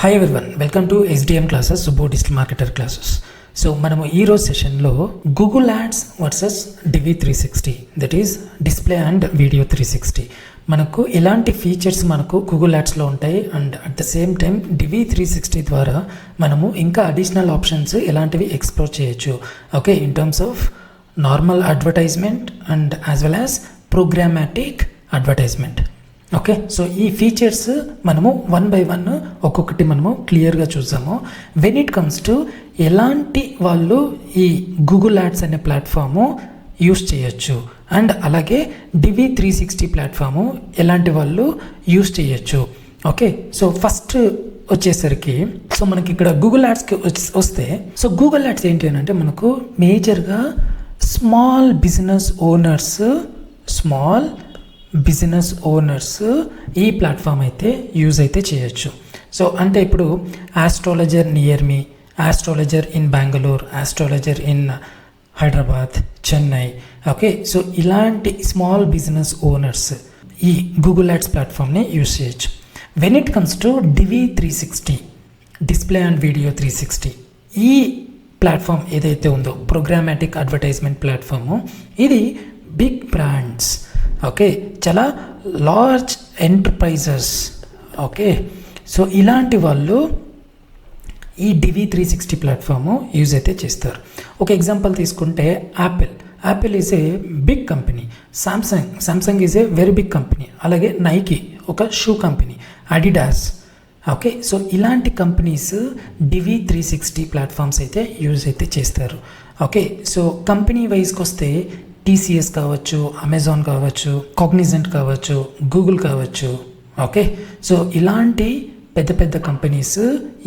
Hi everyone, welcome to SDM classes, Subbu digital marketer classes. So మనము ఈరోజు సెషన్లో Google ads versus DV360, that is display and video 360, మనకు ఎలాంటి features మనకు Google యాడ్స్లో ఉంటాయి and at the same time DV360 ద్వారా మనము ఇంకా అడిషనల్ ఆప్షన్స్ ఎలాంటివి ఎక్స్ప్లోర్ చేయొచ్చు. Okay, in terms of normal advertisement and as well as programmatic advertisement. Okay, so ఈ ఫీచర్స్ మనము వన్ బై వన్ ఒక్కొక్కటి మనము క్లియర్గా చూసాము. వెన్ ఇట్ కమ్స్ టు ఎలాంటి వాళ్ళు ఈ గూగుల్ యాడ్స్ అనే ప్లాట్ఫాము యూస్ చేయొచ్చు అండ్ అలాగే DV360 ప్లాట్ఫాము ఎలాంటి వాళ్ళు యూస్ చేయొచ్చు. ఓకే, సో ఫస్ట్ వచ్చేసరికి సో మనకి ఇక్కడ గూగుల్ యాడ్స్కి వస్తే, సో గూగుల్ యాడ్స్ ఏంటి అని అంటే మనకు మేజర్గా స్మాల్ బిజినెస్ ఓనర్స్ ఈ ప్లాట్ఫామ్ అయితే యూజ్ అయితే చేయొచ్చు. సో అంటే ఇప్పుడు astrologer near me, astrologer in Bengaluru, astrologer in Hyderabad, Chennai. Okay, so ఇలాంటి స్మాల్ బిజినెస్ ఓనర్స్ ఈ గూగుల్ యాడ్స్ ప్లాట్ఫామ్ని యూజ్ చేయొచ్చు. When it comes to DV360, display and video 360, ఈ ప్లాట్ఫామ్ ఏదైతే ఉందో ప్రోగ్రామాటిక్ అడ్వర్టైజ్మెంట్ ప్లాట్ఫాము, ఇది బిగ్ బ్రాండ్స్, ఓకే, చాలా లార్జ్ ఎంటర్ప్రైజెస్. ఓకే, సో ఇలాంటి వాళ్ళు ఈ DV360 ప్లాట్ఫాము యూజ్ అయితే చేస్తారు. ఒక ఎగ్జాంపుల్ తీసుకుంటే Apple is a big company, Samsung is a very big company, అలాగే నైకీ ఒక shoe company, Adidas. Okay, so ఇలాంటి కంపెనీస్ DV360 ప్లాట్ఫామ్స్ అయితే యూజ్ అయితే చేస్తారు. ఓకే, సో కంపెనీ వైజ్కి వస్తే TCS కావచ్చు, అమెజాన్ కావచ్చు, కాగ్నిజెంట్ కావచ్చు, గూగుల్ కావచ్చు. ఓకే, సో ఇలాంటి పెద్ద పెద్ద కంపెనీస్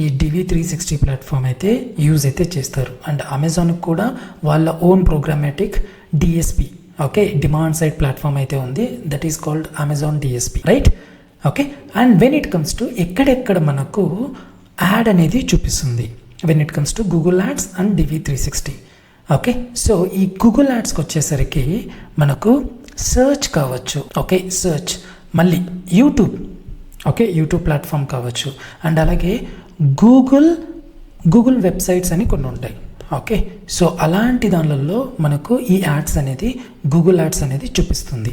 ఈ DV360 ప్లాట్ఫామ్ అయితే యూజ్ అయితే చేస్తారు. అండ్ అమెజాన్కి కూడా వాళ్ళ own programmatic DSP, okay, demand side platform అయితే ఉంది, that is called Amazon DSP, right? Okay, and when it comes to ఎక్కడెక్కడ మనకు యాడ్ అనేది చూపిస్తుంది, when it comes to Google ads and DV360. Okay, so ఈ Google యాడ్స్కి వచ్చేసరికి మనకు search కావచ్చు, ఓకే, సర్చ్, మళ్ళీ యూట్యూబ్ ప్లాట్ఫామ్ కావచ్చు, అండ్ అలాగే గూగుల్ వెబ్సైట్స్ అని కొన్ని ఉంటాయి. ఓకే, సో అలాంటి దానిలలో మనకు ఈ యాడ్స్ అనేది గూగుల్ యాడ్స్ అనేది చూపిస్తుంది.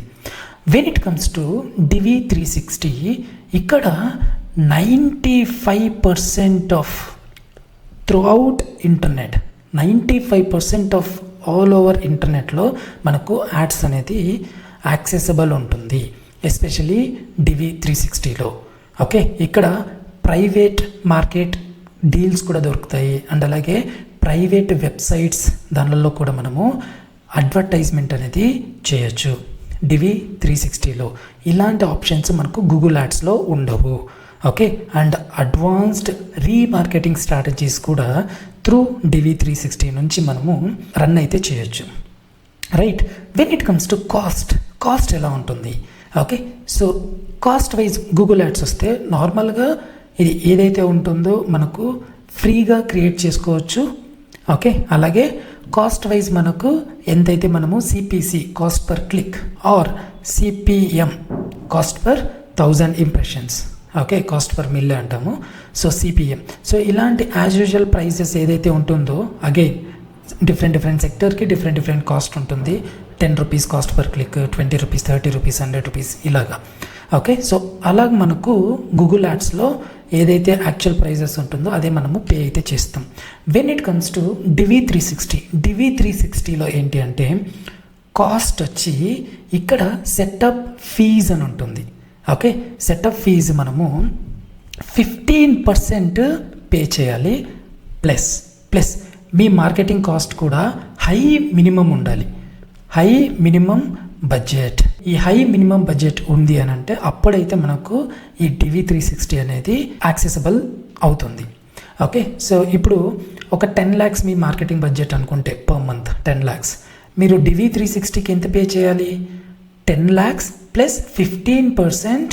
When it comes to DV360, ఇక్కడ 95% of throughout internet, 95% of all over ఇంటర్నెట్లో మనకు యాడ్స్ అనేది యాక్సెసిబుల్ ఉంటుంది, ఎస్పెషలీ DV360లో. ఓకే, ఇక్కడ ప్రైవేట్ మార్కెట్ డీల్స్ కూడా దొరుకుతాయి అండ్ అలాగే ప్రైవేట్ వెబ్సైట్స్ దానిలో కూడా మనము అడ్వర్టైజ్మెంట్ అనేది చేయొచ్చు. DV360లో ఇలాంటి ఆప్షన్స్ మనకు గూగుల్ యాడ్స్లో ఉండవు. Okay, and advanced remarketing strategies కూడా త్రూ DV360 నుంచి మనము రన్ అయితే చేయొచ్చు, right? When it comes to cost ఎలా ఉంటుంది? Okay, so cost wise Google ads వస్తే నార్మల్గా ఇది ఏదైతే ఉంటుందో మనకు ఫ్రీగా క్రియేట్ చేసుకోవచ్చు. ఓకే, అలాగే కాస్ట్ వైజ్ మనకు ఎంతైతే మనము CPC, cost per click, or CPM, cost per 1000 impressions, okay, cost per mil అంటాము, సో CPM. సో ఇలాంటి యాజ్ యూజువల్ ప్రైజెస్ ఏదైతే ఉంటుందో, అగైన్ డిఫరెంట్ సెక్టర్కి డిఫరెంట్ కాస్ట్ ఉంటుంది. 10 rupees cost per click, 20 rupees, 30 rupees, 100 rupees ఇలాగా. ఓకే, సో అలాగ మనకు Google యాడ్స్లో ఏదైతే యాక్చువల్ ప్రైజెస్ ఉంటుందో అదే మనము పే అయితే చేస్తాం. వెన్ ఇట్ కమ్స్ టు DV360లో ఏంటి అంటే కాస్ట్ వచ్చి ఇక్కడ సెటప్ ఫీజ్ అని ఉంటుంది. ఓకే, సెటప్ ఫీజు మనము 15% పే చేయాలి, ప్లస్ మీ మార్కెటింగ్ కాస్ట్ కూడా హై మినిమం ఉండాలి, హై మినిమం బడ్జెట్. ఈ హై మినిమం బడ్జెట్ ఉంది అని అంటే అప్పుడైతే మనకు ఈ DV360 అనేది యాక్సెసిబుల్ అవుతుంది. ఓకే, సో ఇప్పుడు ఒక 10 lakhs మీ మార్కెటింగ్ బడ్జెట్ అనుకుంటే పర్ మంత్ 10 lakhs, మీరు DV360కి ఎంత పే చేయాలి? 10 lakhs ప్లస్ 15%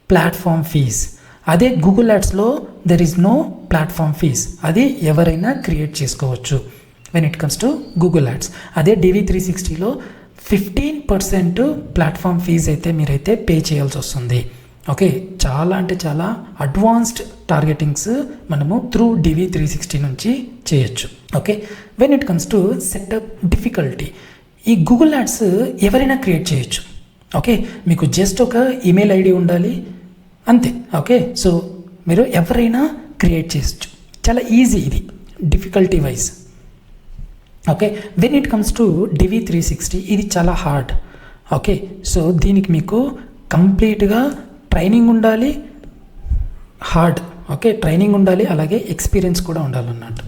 ప్లాట్ఫామ్ ఫీజ్. అదే గూగుల్ యాడ్స్లో there is no platform fee, అది ఎవరైనా క్రియేట్ చేసుకోవచ్చు when it comes to Google ads. అదే DV360లో 15% ప్లాట్ఫామ్ ఫీజ్ అయితే మీరైతే పే చేయాల్సి వస్తుంది. ఓకే, చాలా అంటే చాలా అడ్వాన్స్డ్ టార్గెటింగ్స్ మనము త్రూ DV360 నుంచి చేయొచ్చు. Okay, when it comes to set up difficulty, ఈ గూగుల్ యాడ్స్ ఎవరైనా క్రియేట్ చేయొచ్చు. ఓకే, మీకు జస్ట్ ఒక ఈమెయిల్ ఐడి ఉండాలి అంతే. ఓకే, సో మీరు ఎవరైనా క్రియేట్ చేయొచ్చు, చాలా ఈజీ ఇది difficulty wise. Okay, when it comes to DV360 ఇది చాలా హార్డ్. ఓకే, సో దీనికి మీకు కంప్లీట్గా ట్రైనింగ్ ఉండాలి, హార్డ్. ఓకే, ట్రైనింగ్ ఉండాలి, అలాగే ఎక్స్పీరియన్స్ కూడా ఉండాలన్నట్టు.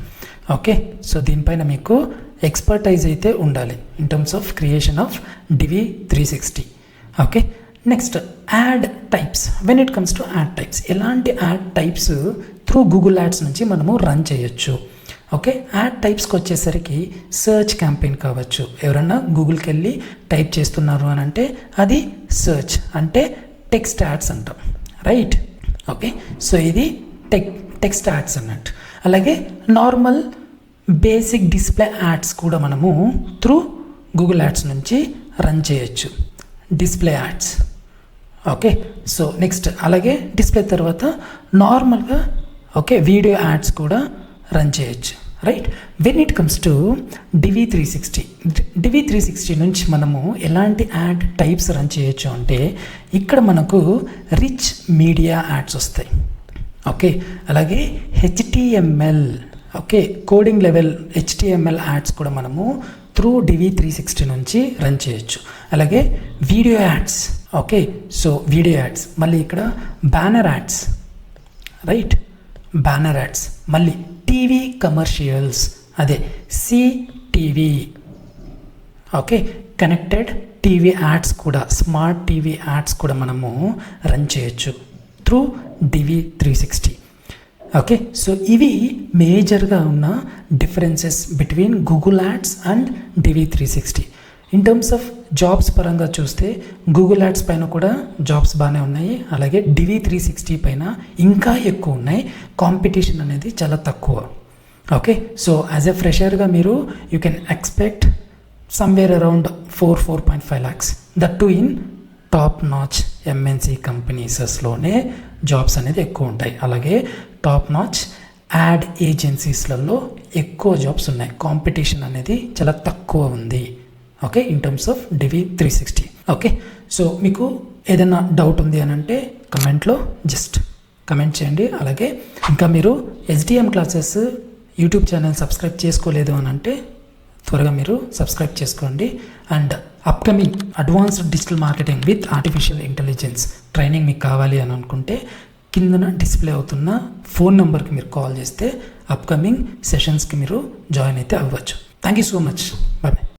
ఓకే, సో దీనిపైన మీకు ఎక్స్పర్టైజ్ అయితే ఉండాలి in terms of creation of DV360. Okay, next ad types. When it comes to ad types, ఎలాంటి ad types through Google ads నుంచి మనము రన్ చేయొచ్చు. ఓకే, యాడ్ టైప్స్కి వచ్చేసరికి సర్చ్ క్యాంపెయిన్ కావచ్చు. ఎవరన్నా గూగుల్కి వెళ్ళి టైప్ చేస్తున్నారు అని అంటే అది సర్చ్, అంటే టెక్స్ట్ యాడ్స్ అంటాం, రైట్. ఓకే, సో ఇది టెక్స్ట్ యాడ్స్ అన్నట్టు. అలాగే నార్మల్ బేసిక్ డిస్ప్లే యాడ్స్ కూడా మనము త్రూ గూగుల్ యాడ్స్ నుంచి రన్ చేయొచ్చు, display ads. Okay, so next అలాగే డిస్ప్లే తర్వాత నార్మల్గా ఓకే వీడియో యాడ్స్ కూడా రన్ చేయొచ్చు, right. When it comes to DV360 నుంచి మనము ఎలాంటి యాడ్ టైప్స్ రన్ చేయొచ్చు అంటే ఇక్కడ మనకు రిచ్ మీడియా యాడ్స్ వస్తాయి. ఓకే, అలాగే HTML, okay coding level HTML ads కూడా మనము త్రూ DV360 నుంచి రన్ చేయొచ్చు. అలాగే video ads. Okay, so video ads, మళ్ళీ ఇక్కడ banner ads, right, banner ads, మళ్ళీ టీవీ కమర్షియల్స్, అదే CTV. Okay, connected TV ads కూడా, స్మార్ట్ టీవీ యాడ్స్ కూడా మనము రన్ చేయొచ్చు త్రూ DV360. ఓకే, సో ఇవి మేజర్గా ఉన్న differences between Google ads and DV360. In terms of jobs పరంగా చూస్తే గూగుల్ యాడ్స్ పైన కూడా జాబ్స్ బాగానే ఉన్నాయి, అలాగే DV360 పైన ఇంకా ఎక్కువ ఉన్నాయి. కాంపిటీషన్ అనేది చాలా తక్కువ. ఓకే, సో యాజ్ ఎ ఫ్రెషర్గా మీరు you can expect somewhere around 4.5 lakhs, that to in top notch MNC కంపెనీస్లోనే జాబ్స్ అనేది ఎక్కువ ఉంటాయి. అలాగే టాప్ నాచ్ యాడ్ ఏజెన్సీస్లలో ఎక్కువ జాబ్స్ ఉన్నాయి. కాంపిటీషన్ అనేది చాలా తక్కువ ఉంది. Okay, in terms of DV360. Okay, so మీకు ఏదైనా డౌట్ ఉంది అని అంటే కమెంట్లో జస్ట్ కమెంట్ చేయండి. అలాగే ఇంకా మీరు SDM classes YouTube channel subscribe చేసుకోలేదు అని అంటే త్వరగా మీరు సబ్స్క్రైబ్ చేసుకోండి. And upcoming advanced digital marketing with artificial intelligence training మీకు కావాలి అని అనుకుంటే కిందన డిస్ప్లే అవుతున్న ఫోన్ నెంబర్కి మీరు కాల్ చేస్తే అప్కమింగ్ సెషన్స్కి మీరు జాయిన్ అయితే అవ్వచ్చు. Thank you so much. Bye.